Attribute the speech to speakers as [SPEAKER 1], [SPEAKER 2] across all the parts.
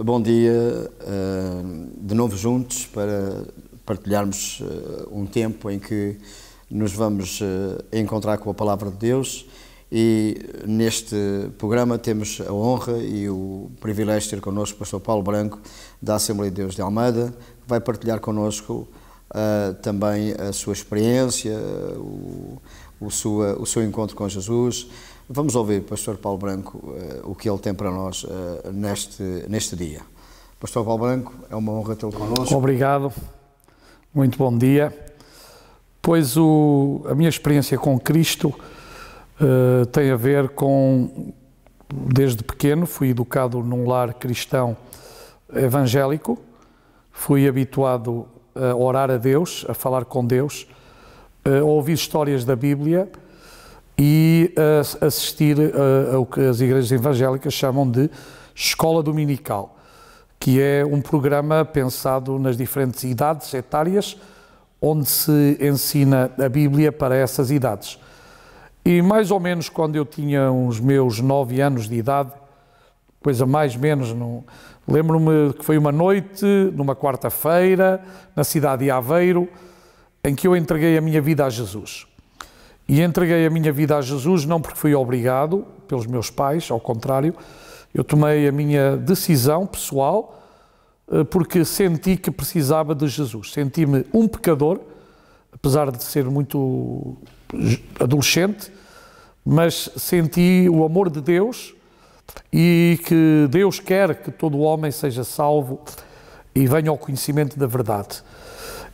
[SPEAKER 1] Bom dia, de novo juntos para partilharmos um tempo em que nos vamos encontrar com a Palavra de Deus, e neste programa temos a honra e o privilégio de ter connosco o Pastor Paulo Branco, da Assembleia de Deus de Almada, que vai partilhar connosco também a sua experiência, o seu encontro com Jesus. Vamos ouvir, Pastor Paulo Branco, o que ele tem para nós neste dia. Pastor Paulo Branco, é uma honra tê-lo connosco.
[SPEAKER 2] Obrigado, muito bom dia. Pois a minha experiência com Cristo tem a ver com, desde pequeno, fui educado num lar cristão evangélico, fui habituado a orar a Deus, a falar com Deus, a ouvir histórias da Bíblia e a assistir ao que as igrejas evangélicas chamam de escola dominical, que é um programa pensado nas diferentes idades etárias, onde se ensina a Bíblia para essas idades. E mais ou menos quando eu tinha uns meus 9 anos de idade, coisa mais ou menos, lembro-me que foi uma noite, numa quarta-feira, na cidade de Aveiro, em que eu entreguei a minha vida a Jesus. E entreguei a minha vida a Jesus não porque fui obrigado pelos meus pais, ao contrário, eu tomei a minha decisão pessoal porque senti que precisava de Jesus. Senti-me um pecador, apesar de ser muito adolescente, mas senti o amor de Deus e que Deus quer que todo homem seja salvo e venha ao conhecimento da verdade.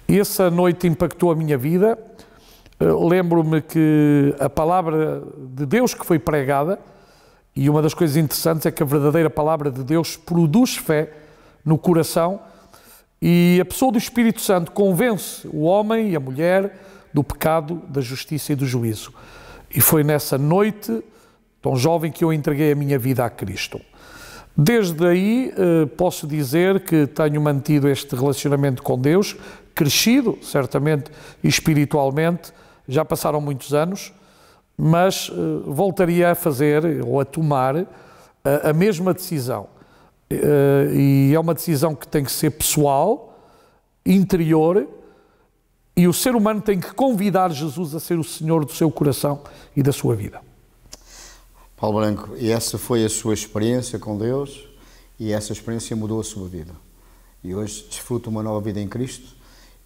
[SPEAKER 2] Essa noite impactou a minha vida. Lembro-me que a palavra de Deus que foi pregada, e uma das coisas interessantes é que a verdadeira palavra de Deus produz fé no coração, e a pessoa do Espírito Santo convence o homem e a mulher do pecado, da justiça e do juízo. E foi nessa noite, tão jovem, que eu entreguei a minha vida a Cristo. Desde aí, posso dizer que tenho mantido este relacionamento com Deus, crescido, certamente, espiritualmente. Já passaram muitos anos, mas voltaria a fazer ou a tomar a mesma decisão. E é uma decisão que tem que ser pessoal, interior, e o ser humano tem que convidar Jesus a ser o Senhor do seu coração e da sua vida.
[SPEAKER 1] Paulo Branco, e essa foi a sua experiência com Deus, e essa experiência mudou a sua vida. E hoje desfruta uma nova vida em Cristo,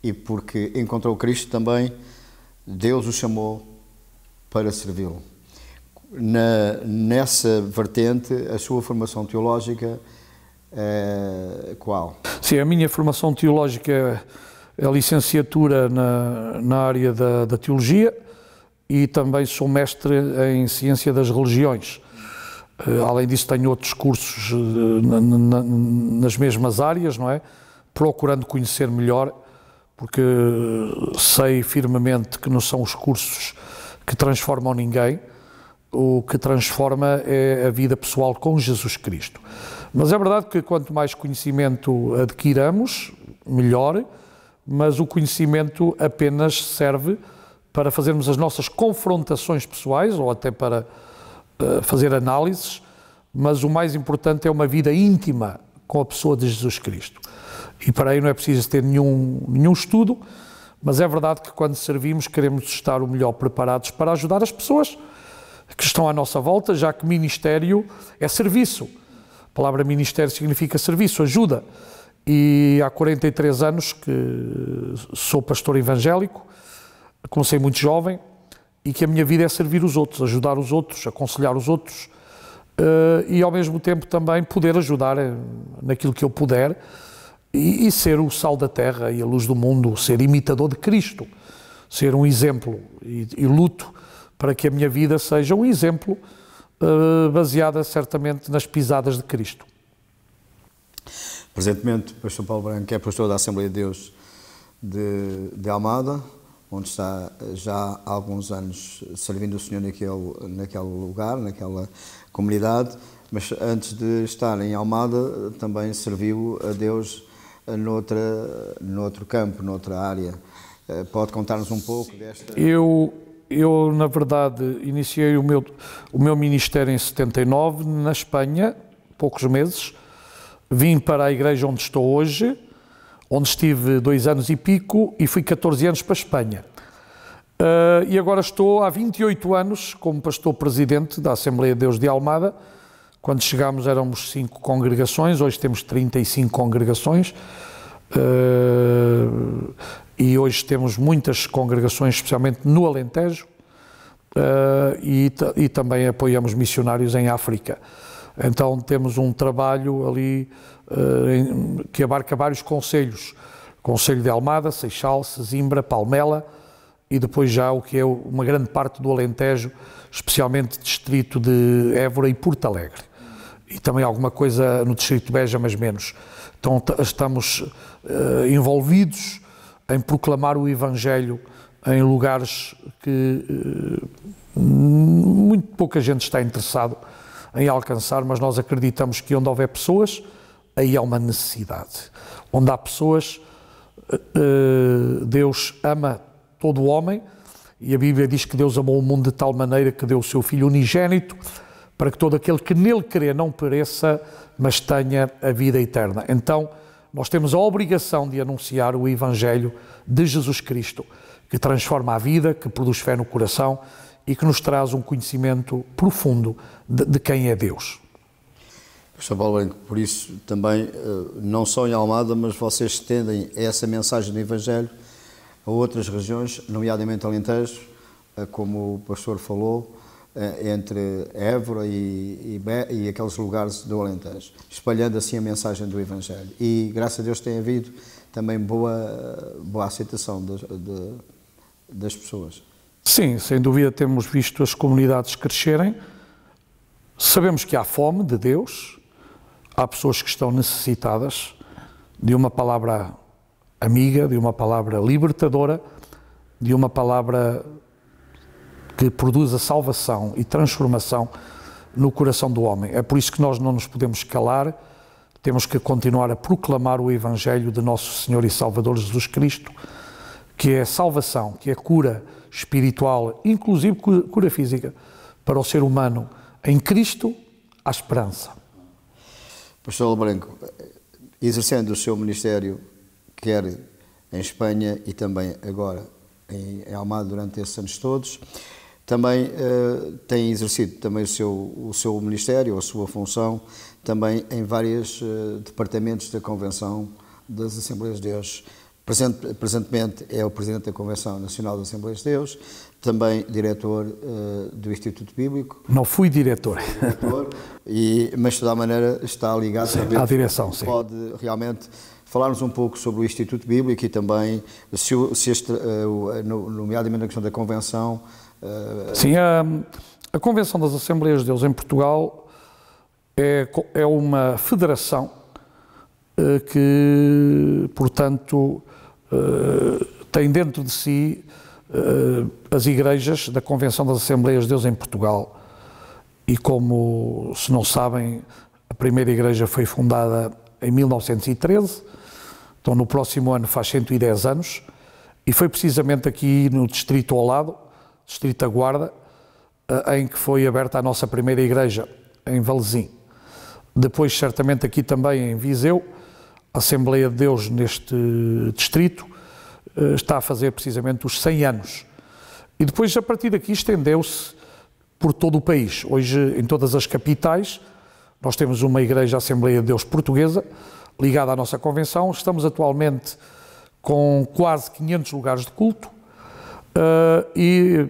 [SPEAKER 1] e porque encontrou Cristo também, Deus o chamou para servi-lo. Nessa vertente, a sua formação teológica é qual?
[SPEAKER 2] Sim, a minha formação teológica é a licenciatura na área da teologia, e também sou mestre em ciência das religiões. Além disso, tenho outros cursos nas mesmas áreas, não é? Procurando conhecer melhor, porque sei firmemente que não são os cursos que transformam ninguém. O que transforma é a vida pessoal com Jesus Cristo. Mas é verdade que quanto mais conhecimento adquiramos, melhor, mas o conhecimento apenas serve para fazermos as nossas confrontações pessoais ou até para fazer análises, mas o mais importante é uma vida íntima com a pessoa de Jesus Cristo. E para aí não é preciso ter nenhum estudo, mas é verdade que quando servimos queremos estar o melhor preparados para ajudar as pessoas que estão à nossa volta, já que ministério é serviço. A palavra ministério significa serviço, ajuda. E há 43 anos que sou pastor evangélico, comecei muito jovem, e que a minha vida é servir os outros, ajudar os outros, aconselhar os outros, e ao mesmo tempo também poder ajudar naquilo que eu puder, e ser o sal da terra e a luz do mundo, ser imitador de Cristo, ser um exemplo, e luto para que a minha vida seja um exemplo baseada certamente nas pisadas de Cristo. Presentemente,
[SPEAKER 1] o Pastor Paulo Branco é pastor da Assembleia de Deus de Almada, onde está já há alguns anos servindo o Senhor naquele lugar, naquela comunidade, mas antes de estar em Almada também serviu a Deus noutro campo, noutra área. Pode contar-nos um pouco desta...
[SPEAKER 2] Eu, na verdade, iniciei o meu ministério em 79, na Espanha, poucos meses, vim para a igreja onde estou hoje, onde estive 2 anos e pico e fui 14 anos para a Espanha. E agora estou há 28 anos como pastor-presidente da Assembleia de Deus de Almada. Quando chegámos éramos 5 congregações, hoje temos 35 congregações. E hoje temos muitas congregações, especialmente no Alentejo, e também apoiamos missionários em África. Então temos um trabalho ali que abarca vários concelhos. Concelho de Almada, Seixal, Sesimbra, Palmela e depois já o que é uma grande parte do Alentejo, especialmente distrito de Évora e Porto Alegre. E também alguma coisa no distrito de Beja, mas menos. Então estamos envolvidos em proclamar o Evangelho em lugares que muito pouca gente está interessado em alcançar, mas nós acreditamos que onde houver pessoas, aí há uma necessidade. Onde há pessoas, Deus ama todo o homem, e a Bíblia diz que Deus amou o mundo de tal maneira que deu o seu Filho unigênito, para que todo aquele que nele crê não pereça, mas tenha a vida eterna. Então, nós temos a obrigação de anunciar o Evangelho de Jesus Cristo, que transforma a vida, que produz fé no coração e que nos traz um conhecimento profundo de quem é Deus.
[SPEAKER 1] Pastor Paulo Branco, por isso também, não só em Almada, mas vocês estendem essa mensagem do Evangelho a outras regiões, nomeadamente Alentejo, como o pastor falou, entre Évora e aqueles lugares do Alentejo, espalhando assim a mensagem do Evangelho. E, graças a Deus, tem havido também boa aceitação das pessoas.
[SPEAKER 2] Sim, sem dúvida temos visto as comunidades crescerem. Sabemos que há fome de Deus, há pessoas que estão necessitadas de uma palavra amiga, de uma palavra libertadora, de uma palavra que produz a salvação e transformação no coração do homem. É por isso que nós não nos podemos calar, temos que continuar a proclamar o Evangelho de nosso Senhor e Salvador Jesus Cristo, que é salvação, que é cura espiritual, inclusive cura física, para o ser humano. Em Cristo há esperança.
[SPEAKER 1] Pastor Branco, exercendo o seu ministério, quer em Espanha e também agora em Almada durante esses anos todos, também tem exercido também o seu ministério, a sua função, também em vários departamentos da Convenção das Assembleias de Deus. Presentemente é o Presidente da Convenção Nacional das Assembleias de Deus, também diretor do Instituto Bíblico.
[SPEAKER 2] Não fui diretor.
[SPEAKER 1] Mas de toda a maneira está ligado
[SPEAKER 2] à direção. Sim.
[SPEAKER 1] Pode realmente falar-nos um pouco sobre o Instituto Bíblico e também, nomeadamente na questão da Convenção.
[SPEAKER 2] Sim, a Convenção das Assembleias de Deus em Portugal é uma federação que, portanto, tem dentro de si as igrejas da Convenção das Assembleias de Deus em Portugal. E como, se não sabem, a primeira igreja foi fundada em 1913, então no próximo ano faz 110 anos, e foi precisamente aqui no distrito ao lado, distrito da Guarda, em que foi aberta a nossa primeira igreja, em Varzim. Depois, certamente, aqui também em Viseu, a Assembleia de Deus neste distrito está a fazer precisamente os 100 anos. E depois, a partir daqui, estendeu-se por todo o país. Hoje, em todas as capitais, nós temos uma igreja Assembleia de Deus portuguesa, ligada à nossa convenção. Estamos atualmente com quase 500 lugares de culto, e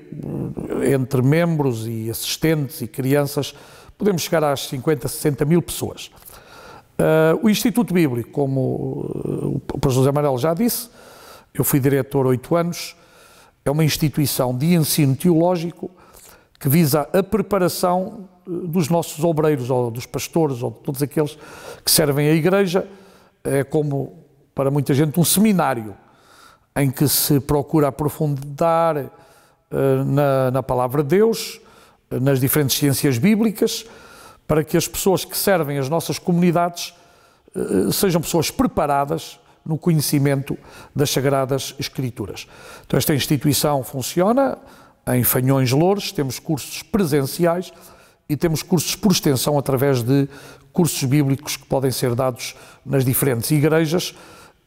[SPEAKER 2] entre membros e assistentes e crianças, podemos chegar às 50, 60 mil pessoas. O Instituto Bíblico, como o pastor José Manuel já disse, eu fui diretor 8 anos, é uma instituição de ensino teológico que visa a preparação dos nossos obreiros, ou dos pastores, ou de todos aqueles que servem a igreja. É como, para muita gente, um seminário em que se procura aprofundar na palavra de Deus, nas diferentes ciências bíblicas, para que as pessoas que servem as nossas comunidades sejam pessoas preparadas no conhecimento das Sagradas Escrituras. Então esta instituição funciona em Fanhões Louros, temos cursos presenciais e temos cursos por extensão através de cursos bíblicos que podem ser dados nas diferentes igrejas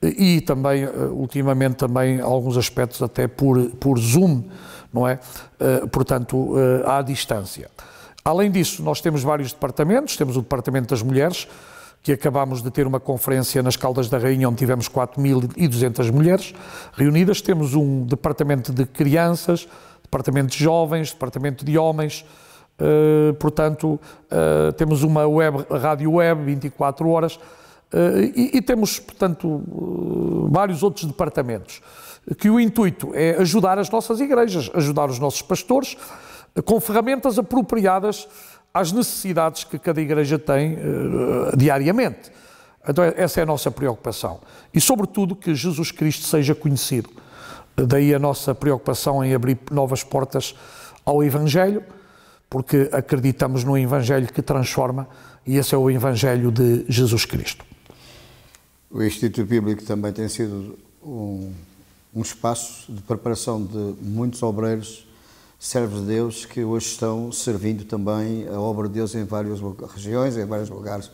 [SPEAKER 2] e também, ultimamente, também alguns aspectos até por Zoom, não é? Portanto, à distância. Além disso, nós temos vários departamentos, temos o Departamento das Mulheres, que acabámos de ter uma conferência nas Caldas da Rainha, onde tivemos 4.200 mulheres reunidas. Temos um departamento de crianças, departamento de jovens, departamento de homens, portanto, temos uma rádio web, 24 horas, e temos, portanto, vários outros departamentos, que o intuito é ajudar as nossas igrejas, ajudar os nossos pastores, com ferramentas apropriadas às necessidades que cada igreja tem diariamente. Então essa é a nossa preocupação. E sobretudo que Jesus Cristo seja conhecido. Daí a nossa preocupação em abrir novas portas ao Evangelho, porque acreditamos no Evangelho que transforma, e esse é o Evangelho de Jesus Cristo.
[SPEAKER 1] O Instituto Bíblico também tem sido um espaço de preparação de muitos obreiros, servos de Deus, que hoje estão servindo também a obra de Deus em várias regiões, em vários lugares,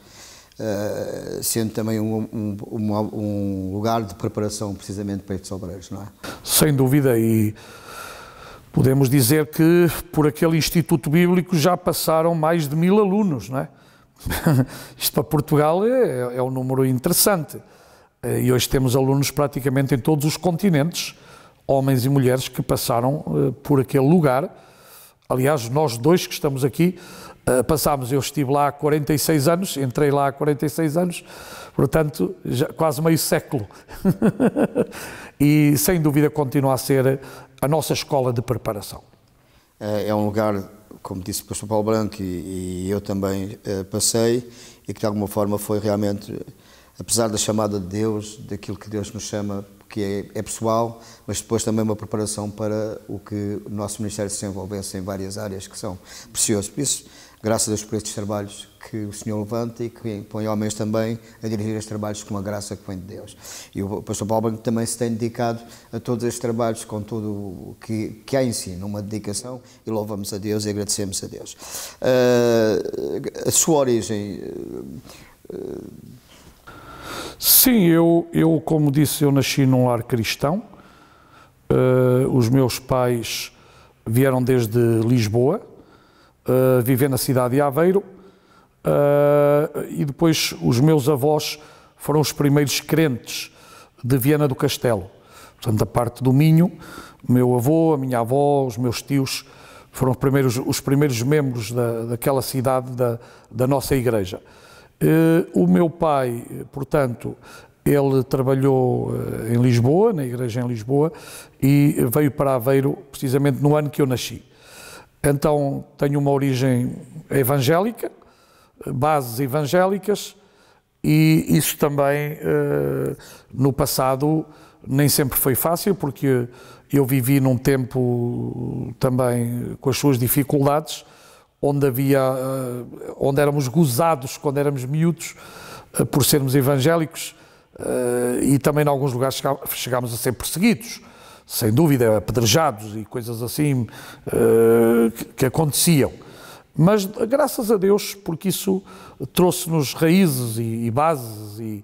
[SPEAKER 1] sendo também um lugar de preparação precisamente para estes obreiros, não é?
[SPEAKER 2] Sem dúvida, e podemos dizer que por aquele Instituto Bíblico já passaram mais de 1000 alunos, não é? Isto para Portugal é um número interessante. E hoje temos alunos praticamente em todos os continentes, homens e mulheres que passaram por aquele lugar. Aliás, nós dois que estamos aqui, eu estive lá há 46 anos, entrei lá há 46 anos, portanto, já quase meio século. E, sem dúvida, continua a ser a nossa escola de preparação.
[SPEAKER 1] É um lugar, como disse o Pastor Paulo Branco, e eu também passei, e que de alguma forma foi realmente, apesar da chamada de Deus, daquilo que Deus nos chama, que é pessoal, mas depois também uma preparação para o que o nosso Ministério se desenvolvesse em várias áreas que são preciosas. Por isso, graças a Deus por estes trabalhos que o Senhor levanta e que põe homens também a dirigir estes trabalhos com a graça que vem de Deus. E o Pastor Paulo Branco também se tem dedicado a todos estes trabalhos com tudo o que há em si, numa dedicação, e louvamos a Deus e agradecemos a Deus. A sua origem...
[SPEAKER 2] Sim, eu, como disse, eu nasci num lar cristão. Os meus pais vieram desde Lisboa, viver na cidade de Aveiro, e depois os meus avós foram os primeiros crentes de Viana do Castelo. Portanto, da parte do Minho, o meu avô, a minha avó, os meus tios foram os primeiros membros daquela cidade da nossa igreja. O meu pai, portanto, ele trabalhou em Lisboa, na igreja em Lisboa, e veio para Aveiro precisamente no ano que eu nasci. Então tenho uma origem evangélica, bases evangélicas, e isso também no passado nem sempre foi fácil, porque eu vivi num tempo também com as suas dificuldades, onde éramos gozados quando éramos miúdos por sermos evangélicos, e também em alguns lugares chegámos a ser perseguidos, sem dúvida, apedrejados e coisas assim que aconteciam. Mas graças a Deus, porque isso trouxe-nos raízes e bases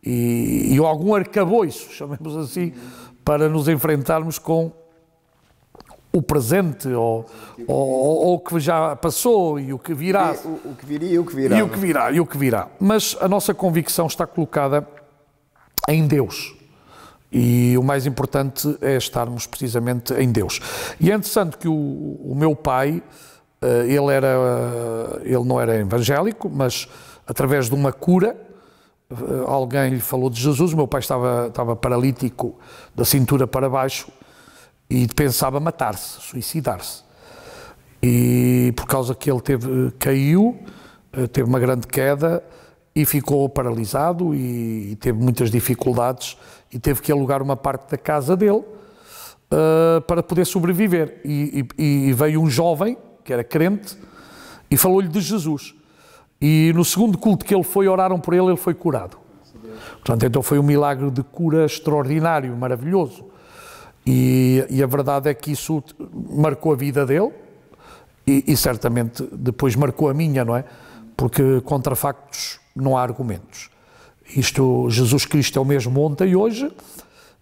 [SPEAKER 2] e algum arcabouço, chamemos assim, para nos enfrentarmos com o presente, ou o que já passou e o que virá.
[SPEAKER 1] O que viria e o que virá.
[SPEAKER 2] E o que virá. Mas a nossa convicção está colocada em Deus. E o mais importante é estarmos precisamente em Deus. E é interessante que o meu pai, ele não era evangélico, mas através de uma cura, alguém lhe falou de Jesus. O meu pai estava paralítico da cintura para baixo, e pensava matar-se, suicidar-se. E por causa que ele caiu, teve uma grande queda e ficou paralisado e teve muitas dificuldades e teve que alugar uma parte da casa dele para poder sobreviver. E veio um jovem, que era crente, e falou-lhe de Jesus. E no segundo culto que ele foi, oraram por ele foi curado. Portanto, então foi um milagre de cura extraordinário, maravilhoso. E a verdade é que isso marcou a vida dele, e certamente depois marcou a minha, não é? Porque contra factos não há argumentos. Jesus Cristo é o mesmo ontem e hoje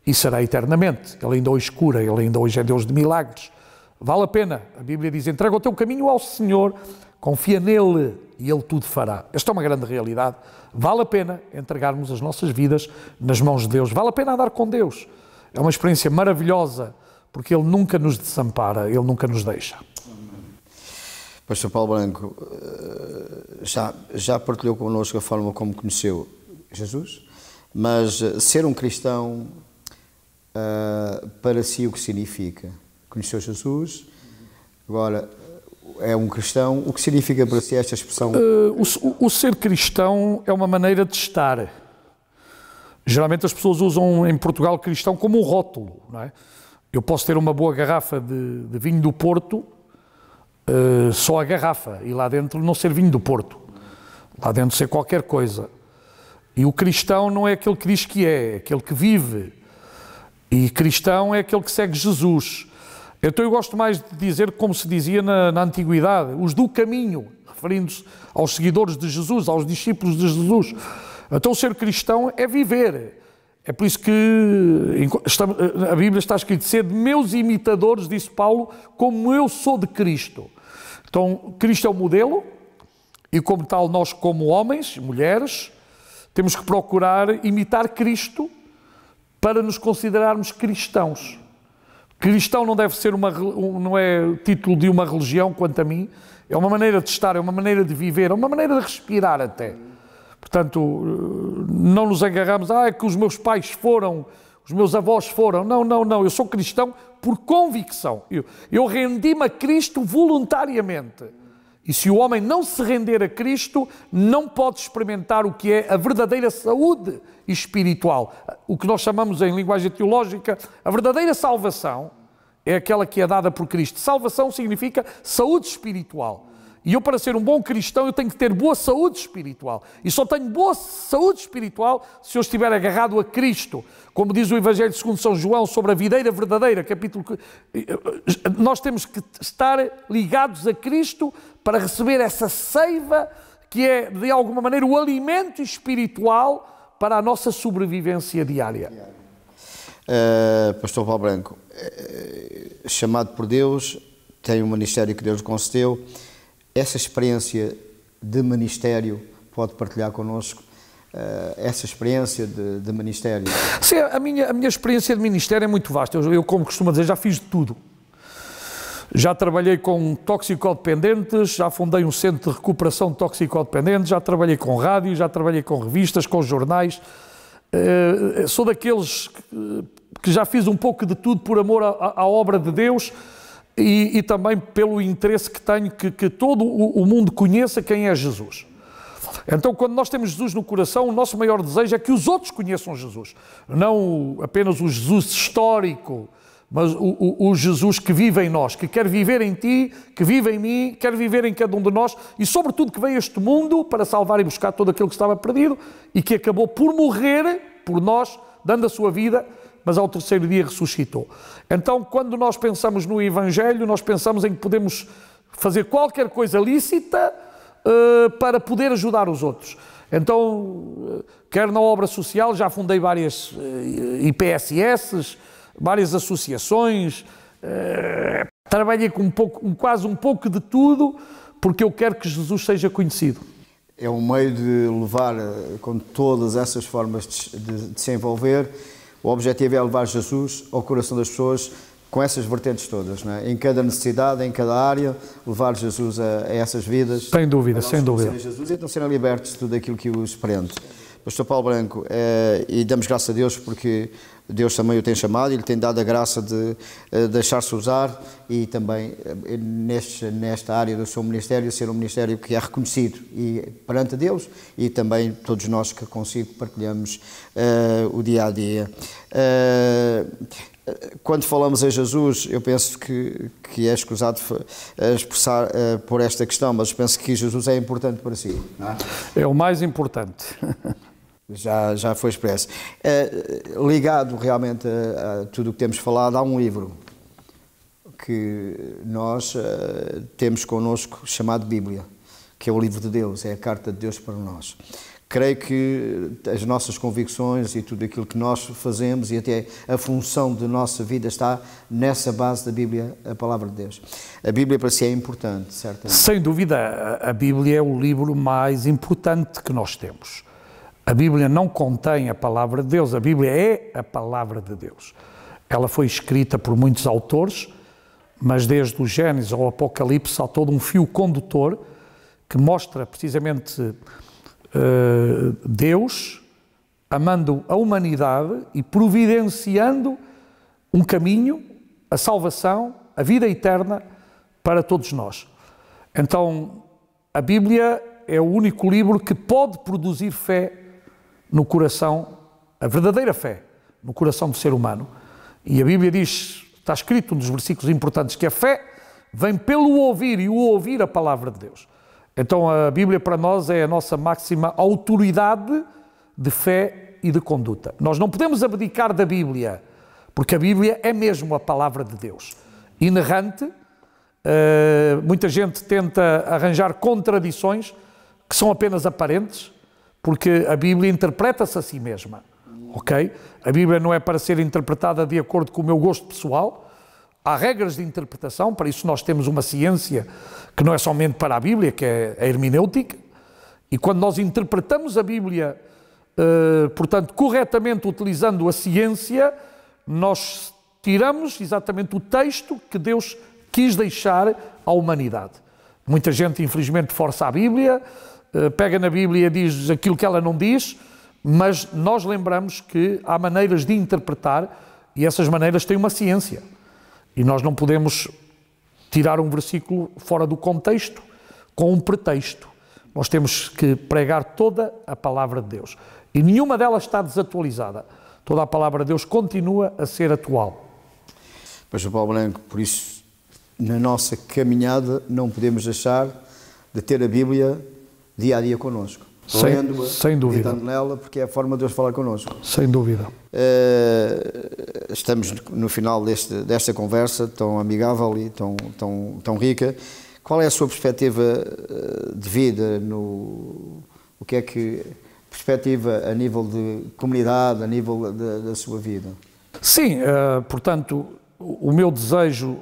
[SPEAKER 2] e será eternamente. Ele ainda hoje cura, Ele ainda hoje é Deus de milagres. Vale a pena. A Bíblia diz, entrega o teu caminho ao Senhor, confia nele e Ele tudo fará. Esta é uma grande realidade. Vale a pena entregarmos as nossas vidas nas mãos de Deus. Vale a pena andar com Deus. É uma experiência maravilhosa, porque Ele nunca nos desampara, Ele nunca nos deixa.
[SPEAKER 1] Pastor Paulo Branco, já partilhou connosco a forma como conheceu Jesus, mas ser um cristão, para si, o que significa? Conheceu Jesus, agora é um cristão, o que significa para si esta expressão?
[SPEAKER 2] O ser cristão é uma maneira de estar. Geralmente as pessoas usam em Portugal cristão como um rótulo, não é? Eu posso ter uma boa garrafa de vinho do Porto, só a garrafa, e lá dentro não ser vinho do Porto, lá dentro ser qualquer coisa. E o cristão não é aquele que diz que é aquele que vive. E cristão é aquele que segue Jesus. Então eu gosto mais de dizer, como se dizia na antiguidade, os do caminho, referindo-se aos seguidores de Jesus, aos discípulos de Jesus. Então ser cristão é viver. É por isso que a Bíblia está escrito, sede meus imitadores, disse Paulo, como eu sou de Cristo. Então Cristo é o modelo e como tal nós como homens, mulheres, temos que procurar imitar Cristo para nos considerarmos cristãos. Cristão não deve ser não é título de uma religião, quanto a mim, é uma maneira de estar, é uma maneira de viver, é uma maneira de respirar até. Portanto, não nos agarramos, é que os meus pais foram, os meus avós foram. Não, eu sou cristão por convicção. Eu rendi-me a Cristo voluntariamente. E se o homem não se render a Cristo, não pode experimentar o que é a verdadeira saúde espiritual. O que nós chamamos em linguagem teológica, a verdadeira salvação é aquela que é dada por Cristo. Salvação significa saúde espiritual. E eu, para ser um bom cristão, eu tenho que ter boa saúde espiritual. E só tenho boa saúde espiritual se eu estiver agarrado a Cristo. Como diz o Evangelho segundo São João sobre a videira verdadeira, capítulo... Nós temos que estar ligados a Cristo para receber essa seiva que é, de alguma maneira, o alimento espiritual para a nossa sobrevivência diária.
[SPEAKER 1] Pastor Paulo Branco, chamado por Deus, tem um ministério que Deus lhe concedeu. Essa experiência de ministério, pode partilhar connosco essa experiência de ministério?
[SPEAKER 2] Sim, a minha experiência de ministério é muito vasta. Eu, como costumo dizer, já fiz de tudo. Já trabalhei com toxicodependentes, já fundei um centro de recuperação de toxicodependentes, já trabalhei com rádio, já trabalhei com revistas, com jornais. Sou daqueles que já fiz um pouco de tudo por amor à obra de Deus. E também pelo interesse que tenho que todo o mundo conheça quem é Jesus. Então, quando nós temos Jesus no coração, o nosso maior desejo é que os outros conheçam Jesus. Não apenas o Jesus histórico, mas o Jesus que vive em nós, que quer viver em ti, que vive em mim, quer viver em cada um de nós e, sobretudo, que veio a este mundo para salvar e buscar todo aquilo que estava perdido e que acabou por morrer por nós, dando a sua vida, mas ao terceiro dia ressuscitou. Então, quando nós pensamos no Evangelho, nós pensamos em que podemos fazer qualquer coisa lícita para poder ajudar os outros. Então, quer na obra social, já fundei várias IPSS, várias associações, trabalhei com quase um pouco de tudo, porque eu quero que Jesus seja conhecido.
[SPEAKER 1] É um meio de levar, com todas essas formas de se envolver. O objetivo é levar Jesus ao coração das pessoas com essas vertentes todas, não é? Em cada necessidade, em cada área, levar Jesus a essas vidas.
[SPEAKER 2] Sem dúvida, sem dúvida.
[SPEAKER 1] Jesus, então serem libertos de tudo aquilo que os prende. Pastor Paulo Branco, e damos graças a Deus porque Deus também o tem chamado e lhe tem dado a graça de deixar-se usar e também nesta área do seu ministério ser um ministério que é reconhecido e perante Deus e também todos nós que consigo partilhamos o dia a dia. Quando falamos em Jesus, eu penso que é escusado expressar por esta questão, mas penso que Jesus é importante para si, não é?
[SPEAKER 2] É o mais importante.
[SPEAKER 1] Já foi expresso. Ligado realmente a tudo o que temos falado, há um livro que nós temos connosco chamado Bíblia, que é o livro de Deus, é a carta de Deus para nós. Creio que as nossas convicções e tudo aquilo que nós fazemos e até a função da nossa vida está nessa base da Bíblia, a palavra de Deus. A Bíblia para si é importante, certamente.
[SPEAKER 2] Sem dúvida, a Bíblia é o livro mais importante que nós temos. A Bíblia não contém a palavra de Deus, a Bíblia é a palavra de Deus. Ela foi escrita por muitos autores, mas desde o Gênesis ao Apocalipse há todo um fio condutor que mostra precisamente Deus amando a humanidade e providenciando um caminho, a salvação, a vida eterna para todos nós. Então, a Bíblia é o único livro que pode produzir fé no coração, a verdadeira fé, no coração do ser humano. E a Bíblia diz, está escrito um dos versículos importantes, que a fé vem pelo ouvir e o ouvir a palavra de Deus. Então a Bíblia para nós é a nossa máxima autoridade de fé e de conduta. Nós não podemos abdicar da Bíblia, porque a Bíblia é mesmo a palavra de Deus. Inerrante, muita gente tenta arranjar contradições que são apenas aparentes, porque a Bíblia interpreta-se a si mesma. Ok? A Bíblia não é para ser interpretada de acordo com o meu gosto pessoal. Há regras de interpretação, para isso nós temos uma ciência que não é somente para a Bíblia, que é a hermenêutica, e quando nós interpretamos a Bíblia, portanto, corretamente utilizando a ciência, nós tiramos exatamente o texto que Deus quis deixar à humanidade. Muita gente, infelizmente, força a Bíblia, pega na Bíblia e diz aquilo que ela não diz, mas nós lembramos que há maneiras de interpretar e essas maneiras têm uma ciência. E nós não podemos tirar um versículo fora do contexto com um pretexto. Nós temos que pregar toda a palavra de Deus. E nenhuma delas está desatualizada. Toda a palavra de Deus continua a ser atual.
[SPEAKER 1] Pastor Paulo Branco, por isso, na nossa caminhada, não podemos deixar de ter a Bíblia dia a dia connosco.
[SPEAKER 2] Sem dúvida.
[SPEAKER 1] Meditando nela, porque é a forma de Deus falar connosco.
[SPEAKER 2] Sem dúvida.
[SPEAKER 1] Estamos no final desta conversa tão amigável e tão rica. Qual é a sua perspectiva de vida? O que é que perspectiva a nível de comunidade, a nível da sua vida?
[SPEAKER 2] Sim, portanto, o meu desejo,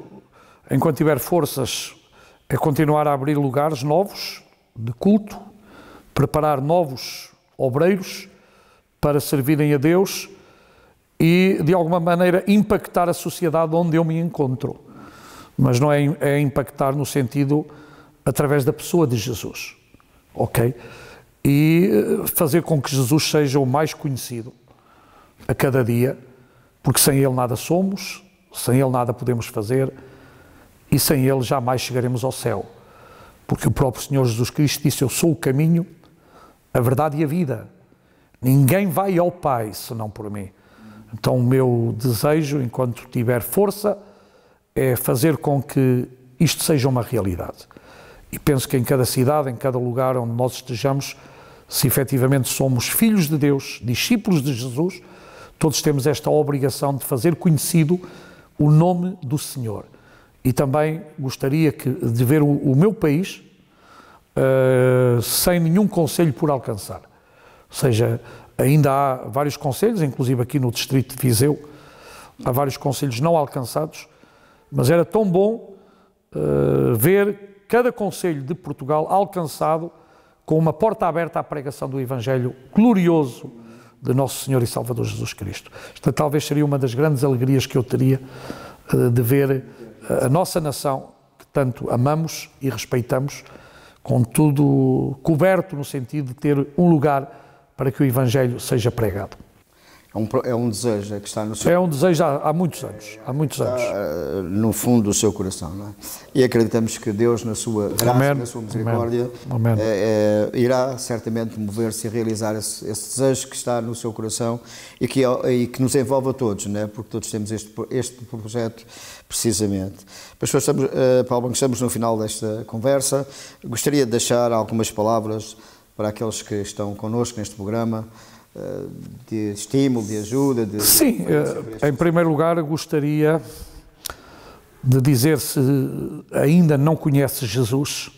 [SPEAKER 2] enquanto tiver forças, é continuar a abrir lugares novos de culto, preparar novos obreiros para servirem a Deus e, de alguma maneira, impactar a sociedade onde eu me encontro. Mas não é impactar no sentido através da pessoa de Jesus, ok? E fazer com que Jesus seja o mais conhecido a cada dia, porque sem Ele nada somos, sem Ele nada podemos fazer e sem Ele jamais chegaremos ao céu. Porque o próprio Senhor Jesus Cristo disse, eu sou o caminho, a verdade e a vida. Ninguém vai ao Pai senão por mim. Então o meu desejo, enquanto tiver força, é fazer com que isto seja uma realidade. E penso que em cada cidade, em cada lugar onde nós estejamos, se efetivamente somos filhos de Deus, discípulos de Jesus, todos temos esta obrigação de fazer conhecido o nome do Senhor. E também gostaria de ver o meu país sem nenhum concelho por alcançar. Ou seja, ainda há vários concelhos, inclusive aqui no distrito de Viseu, há vários concelhos não alcançados, mas era tão bom ver cada concelho de Portugal alcançado com uma porta aberta à pregação do Evangelho glorioso de Nosso Senhor e Salvador Jesus Cristo. Esta talvez seria uma das grandes alegrias que eu teria de ver a nossa nação, que tanto amamos e respeitamos, com tudo coberto no sentido de ter um lugar para que o Evangelho seja pregado.
[SPEAKER 1] É um desejo que está no seu...
[SPEAKER 2] É um desejo há muitos anos,
[SPEAKER 1] no fundo do seu coração, não é? E acreditamos que Deus, na sua graça, na sua misericórdia, irá certamente mover-se e realizar esse desejo que está no seu coração e que nos envolve a todos, não é? Porque todos temos este projeto, precisamente. Pastor, Paulo, estamos no final desta conversa. Gostaria de deixar algumas palavras para aqueles que estão connosco neste programa, de estímulo, de ajuda?
[SPEAKER 2] Sim, em primeiro lugar gostaria de dizer se ainda não conheces Jesus,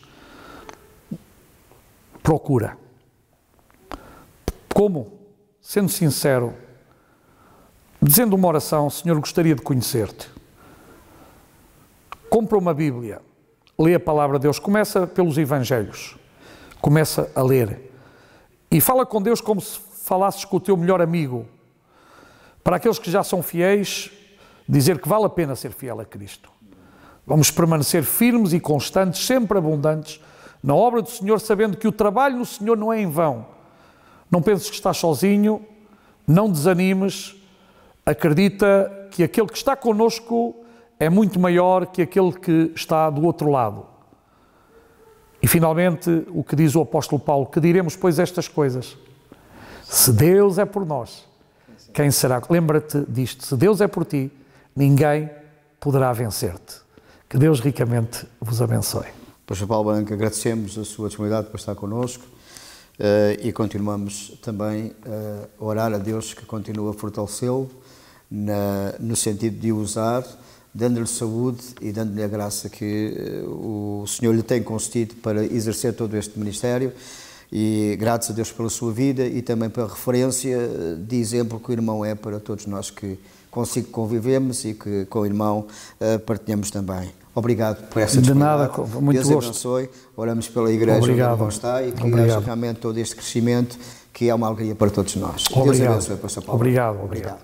[SPEAKER 2] procura. Como? Sendo sincero, dizendo uma oração: Senhor, gostaria de conhecer-te. Compra uma Bíblia, lê a palavra de Deus, começa pelos Evangelhos, começa a ler e fala com Deus como se falasses com o teu melhor amigo. Para aqueles que já são fiéis, dizer que vale a pena ser fiel a Cristo. Vamos permanecer firmes e constantes, sempre abundantes, na obra do Senhor, sabendo que o trabalho no Senhor não é em vão. Não penses que estás sozinho, não desanimes, acredita que aquele que está connosco é muito maior que aquele que está do outro lado. E finalmente, o que diz o apóstolo Paulo: que diremos, pois, estas coisas? Se Deus é por nós, quem será? Lembra-te disto: se Deus é por ti, ninguém poderá vencer-te. Que Deus ricamente vos abençoe.
[SPEAKER 1] Pastor Paulo Branco, agradecemos a sua disponibilidade para estar connosco e continuamos também a orar a Deus que continue a fortalecê-lo no sentido de o usar, dando-lhe saúde e dando-lhe a graça que o Senhor lhe tem concedido para exercer todo este ministério. E graças a Deus pela sua vida e também pela referência de exemplo que o irmão é para todos nós que consigo convivemos e que com o irmão partilhamos também. Obrigado por essa disponibilidade.
[SPEAKER 2] De nada, muito
[SPEAKER 1] Deus
[SPEAKER 2] gosto.
[SPEAKER 1] Abençoe. Oramos pela igreja onde o irmão está e que haja realmente todo este crescimento que é uma alegria para todos nós.
[SPEAKER 2] Obrigado.
[SPEAKER 1] Deus abençoe, Pastor Paulo.
[SPEAKER 2] Obrigado.